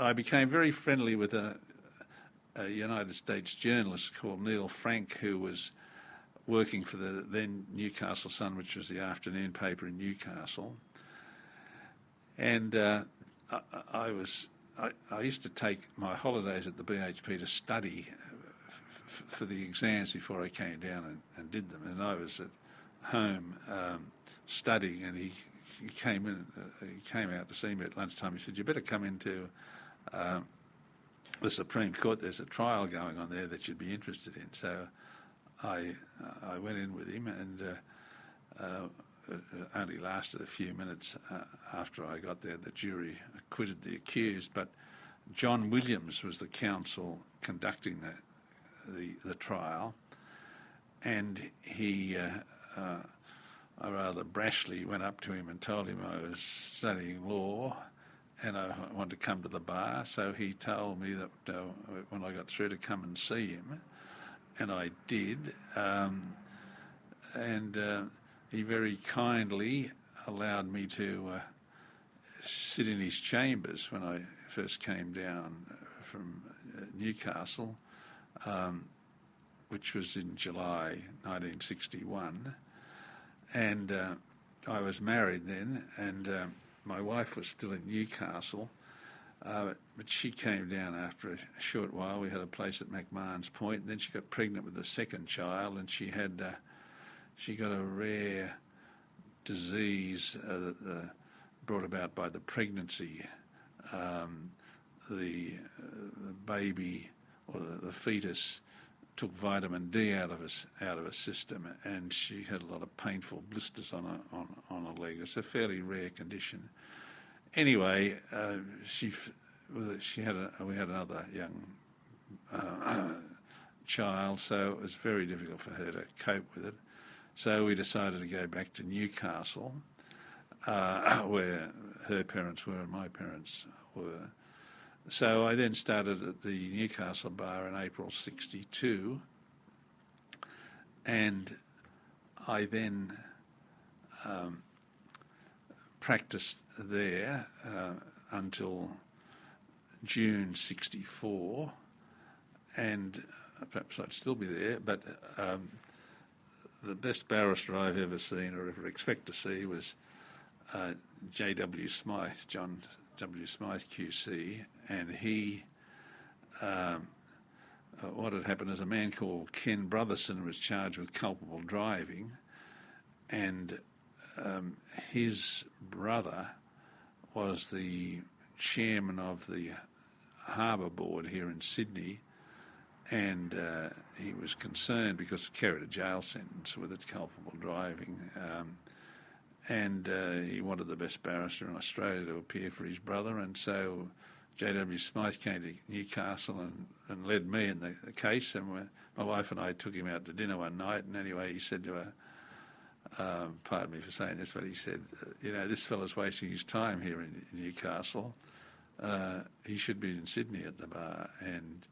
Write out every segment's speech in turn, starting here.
I became very friendly with a United States journalist called Neil Frank, who was working for the then Newcastle Sun, which was the afternoon paper in Newcastle. And I used to take my holidays at the BHP to study for the exams before I came down and did them. And I was at home studying, and he came in. He came out to see me at lunchtime. He said, "You better come into the Supreme Court. There's a trial going on there that you'd be interested in." So I went in with him, and it only lasted a few minutes. After I got there, the jury acquitted the accused, but John Williams was the counsel conducting the trial, and he I rather brashly went up to him and told him I was studying law and I wanted to come to the bar. So he told me that when I got through to come and see him, and I did, and he very kindly allowed me to sit in his chambers when I first came down from Newcastle, which was in July 1961. And I was married then, and my wife was still in Newcastle, but she came down after a short while. We had a place at McMahon's Point, and then she got pregnant with the second child, and she got a rare disease brought about by the pregnancy. The baby or the fetus took vitamin D out of her system, and she had a lot of painful blisters on her leg. It's a fairly rare condition. Anyway, we had another young child, so it was very difficult for her to cope with it. So we decided to go back to Newcastle, where her parents were and my parents were. So I then started at the Newcastle bar in April '62, and I then practiced there until June '64, and perhaps I'd still be there, but the best barrister I've ever seen or ever expect to see was J.W. Smythe, John W. Smythe QC, and he, what had happened is a man called Ken Brotherson was charged with culpable driving, and his brother was the chairman of the Harbour Board here in Sydney, and he was concerned because he carried a jail sentence with its culpable driving, and he wanted the best barrister in Australia to appear for his brother, and so J.W. Smythe came to Newcastle and led me in the case, and my wife and I took him out to dinner one night, and anyway he said to her, pardon me for saying this, but he said, this fella's wasting his time here in Newcastle. He should be in Sydney at the bar. And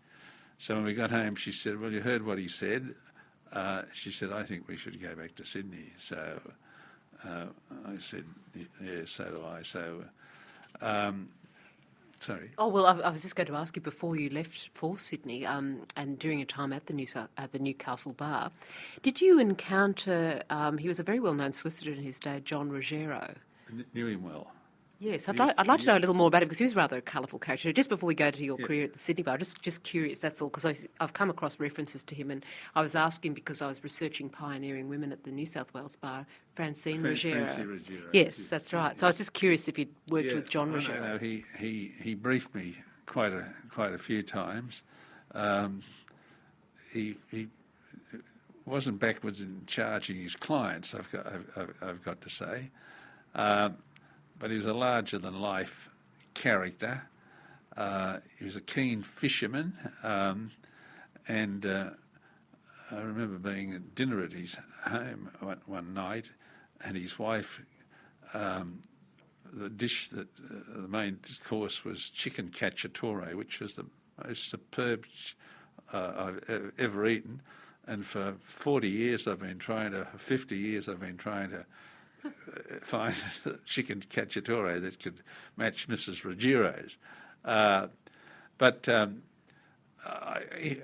so when we got home, she said, "Well, you heard what he said." She said, "I think we should go back to Sydney." So I said, "Yeah, so do I." So, sorry. Oh, well, I was just going to ask you, before you left for Sydney and during your time at the Newcastle bar, did you encounter, he was a very well-known solicitor in his day, John Ruggiero? Knew him well. Yes, I'd like to know a little more about him because he was rather a colourful character. Just before we go to your career at the Sydney bar, just curious, that's all, because I've come across references to him, and I was asking because I was researching pioneering women at the New South Wales bar, Francine Ruggiero. Yes, that's right. So I was just curious if you'd worked with John Ruggiero. No, he briefed me quite a few times. He wasn't backwards in charging his clients, I've got to say. But he was a larger-than-life character. He was a keen fisherman, and I remember being at dinner at his home one night, and his wife, the main course was chicken cacciatore, which was the most superb I've ever eaten, and for 50 years I've been trying to find a chicken cacciatore that could match Mrs. Ruggiero's. But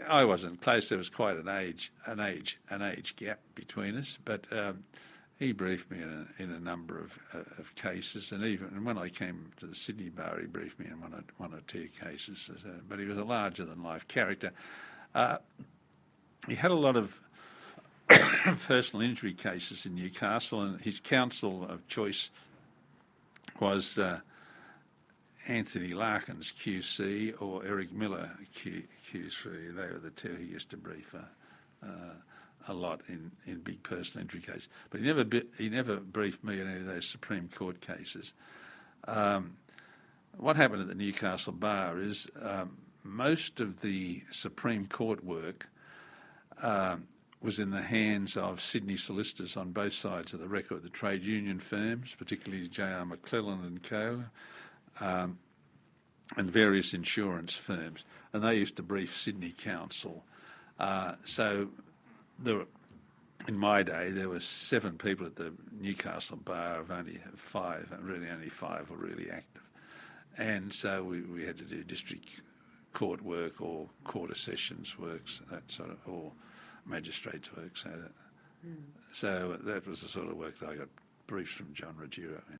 I wasn't close. There was quite an age gap between us. But he briefed me in a number of cases, and even when I came to the Sydney bar, he briefed me in one or two cases. But he was a larger than life character. He had a lot of personal injury cases in Newcastle, and his counsel of choice was Anthony Larkins, QC, or Eric Miller, Q3. They were the two he used to brief a lot in big personal injury cases. But he never briefed me in any of those Supreme Court cases. What happened at the Newcastle bar is most of the Supreme Court work was in the hands of Sydney solicitors on both sides of the record, the trade union firms, particularly J.R. McClellan and Co., and various insurance firms. And they used to brief Sydney Council. So in my day, there were 7 people at the Newcastle bar of only 5, and really only 5 were really active. And so we had to do district court work or court of sessions works, that sort of, or magistrates work. So that was the sort of work that I got briefs from John Ruggiero in.